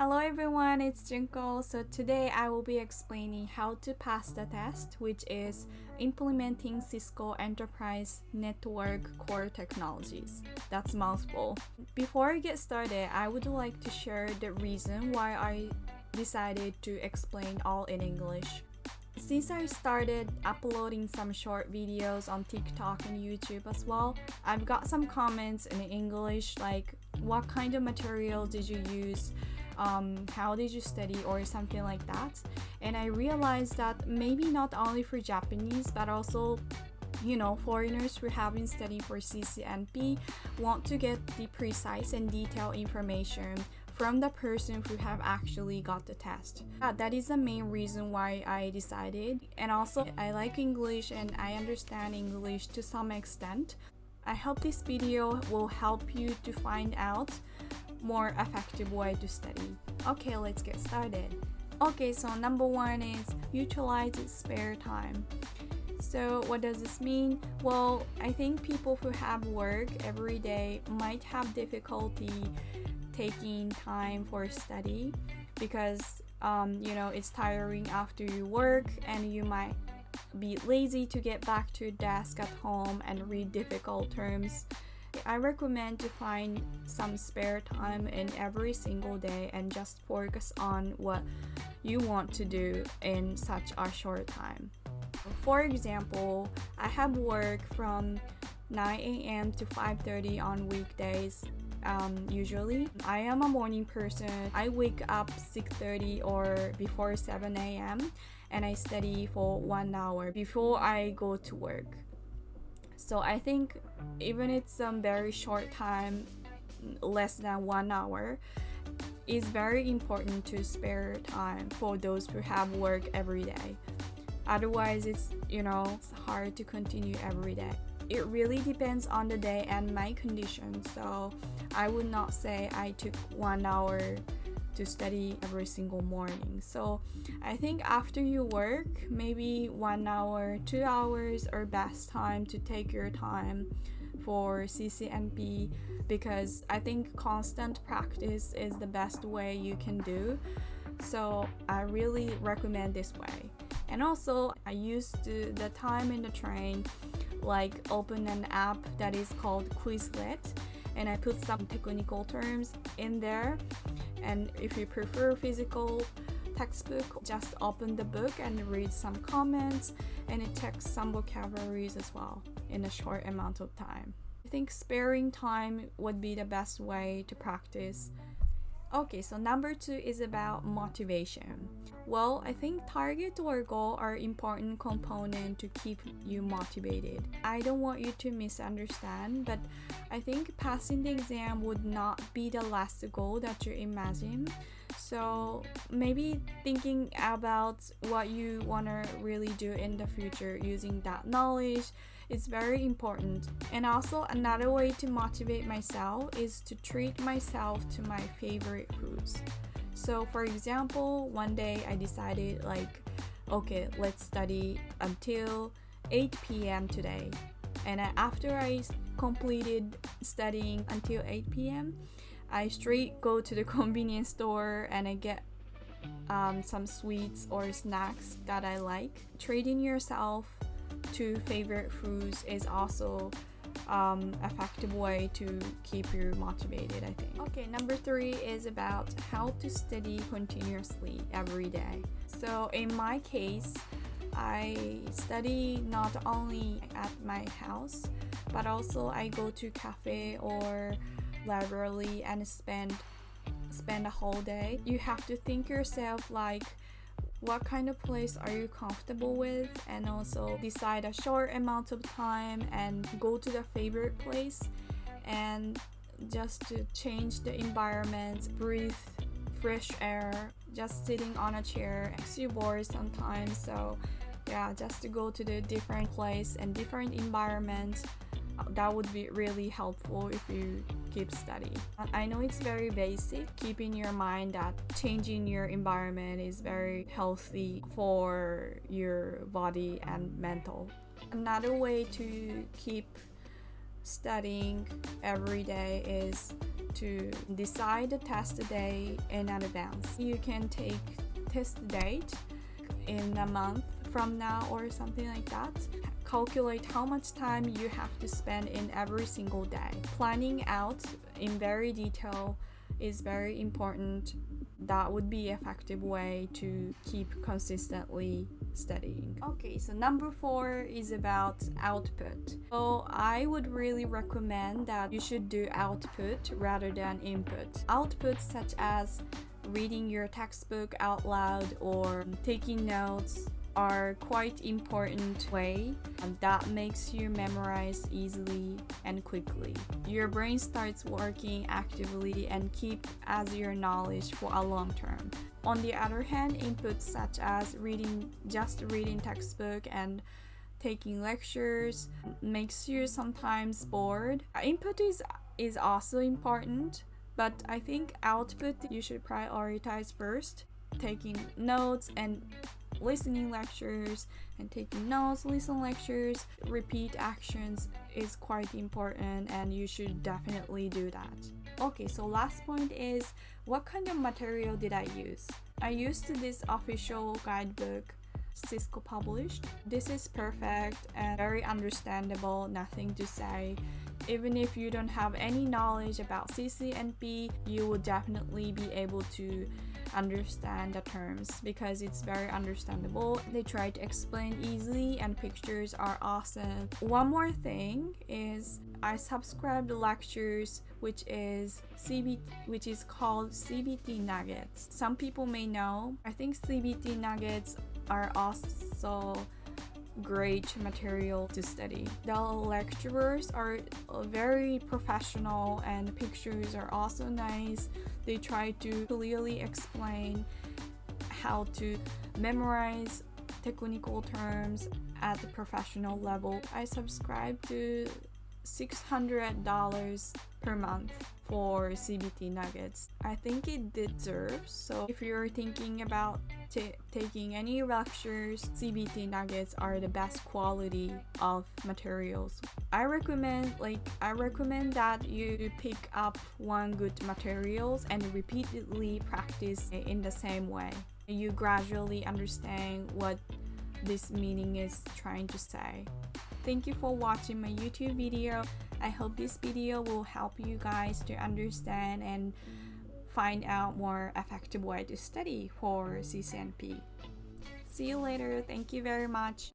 Hello everyone, it's Junko. So today I will be explaining how to pass the test, which is implementing Cisco Enterprise Network Core Technologies. That's mouthful. Before I get started, I would like to share the reason why I decided to explain all in English. Since I started uploading some short videos on TikTok and YouTube as well, I've got some comments in English like what kind of material did you use, how did you study, or something like that. And I realized that maybe not only for Japanese but also foreigners who have been studying for CCNP want to get the precise and detailed information from the person who have actually got the test. That is the main reason why I decided. And also I like English and I understand English to some extent. I hope this video will help you to find out more effective way to study. Okay, let's get started. Okay, so number one is utilize spare time. So what does this mean? Well, I think people who have work every day might have difficulty taking time for study because it's tiring after you work and you might be lazy to get back to your desk at home and read difficult terms. I recommend to find some spare time in every single day and just focus on what you want to do in such a short time. For example, I have work from 9 a.m. to 5:30 on weekdays. Usually, I am a morning person. I wake up 6:30 or before 7 a.m. and I study for 1 hour before I go to work. So I think even it's a very short time, less than 1 hour, is very important to spare time for those who have work every day. Otherwise, it's hard to continue every day. It really depends on the day and my condition, so I would not say I took 1 hour to study every single morning. So I think after you work, maybe 1 hour, 2 hours are best time to take your time for CCNP, because I think constant practice is the best way you can do. So I really recommend this way. And also I used the time in the train like open an app that is called Quizlet, and I put some technical terms in there. And if you prefer physical textbook, just open the book and read some comments, and it checks some vocabularies as well in a short amount of time. I think sparing time would be the best way to practice. Okay, so number two is about motivation. Well, I think target or goal are important component to keep you motivated. I don't want you to misunderstand, but I think passing the exam would not be the last goal that you imagine. So maybe thinking about what you want to really do in the future using that knowledge is very important. And also another way to motivate myself is to treat myself to my favorite foods. So for example, one day I decided okay, let's study until 8 p.m. today. And after I completed studying until 8 p.m., I straight go to the convenience store and I get some sweets or snacks that I like. Treating yourself to favorite foods is also effective way to keep you motivated, I think. Okay, number three is about how to study continuously every day. So in my case, I study not only at my house, but also I go to cafe or library and spend a whole day. You have to think yourself like what kind of place are you comfortable with, and also decide a short amount of time and go to the favorite place and just to change the environment, breathe fresh air. Just sitting on a chair makes you bored sometimes, so yeah, just to go to the different place and different environment, that would be really helpful if you keep studying. I know it's very basic, keeping your mind that changing your environment is very healthy for your body and mental. Another way to keep studying every day is to decide the test day in advance. You can take test date in a month from now or something like that. Calculate how much time you have to spend in every single day. Planning out in very detail is very important. That would be an effective way to keep consistently studying. Okay, so number 4 is about output. So I would really recommend that you should do output rather than input. Output such as reading your textbook out loud or taking notes are quite important way that makes you memorize easily and quickly. Your brain starts working actively and keep as your knowledge for a long term. On the other hand, inputs such as reading textbook and taking lectures makes you sometimes bored. Input is also important, but I think output you should prioritize first. Taking notes and listening lectures and taking notes, listen lectures, repeat actions is quite important and you should definitely do that. Okay, so last point is what kind of material did I use? I used this official guidebook Cisco published. This is perfect and very understandable, nothing to say. Even if you don't have any knowledge about CCNP, you will definitely be able to understand the terms because it's very understandable. They try to explain easily and pictures are awesome. One more thing is I subscribe to lectures which is called CBT Nuggets. Some people may know. I think CBT Nuggets are also great material to study. The lecturers are very professional and the pictures are also nice. They try to clearly explain how to memorize technical terms at the professional level. I subscribe to $600 per month for CBT Nuggets. I think it deserves. So if you're thinking about taking any lectures, CBT Nuggets are the best quality of materials. I recommend that you pick up one good materials and repeatedly practice in the same way. You gradually understand what this meaning is trying to say. Thank you for watching my YouTube video. I hope this video will help you guys to understand and find out more effective way to study for CCNP. See you later. Thank you very much.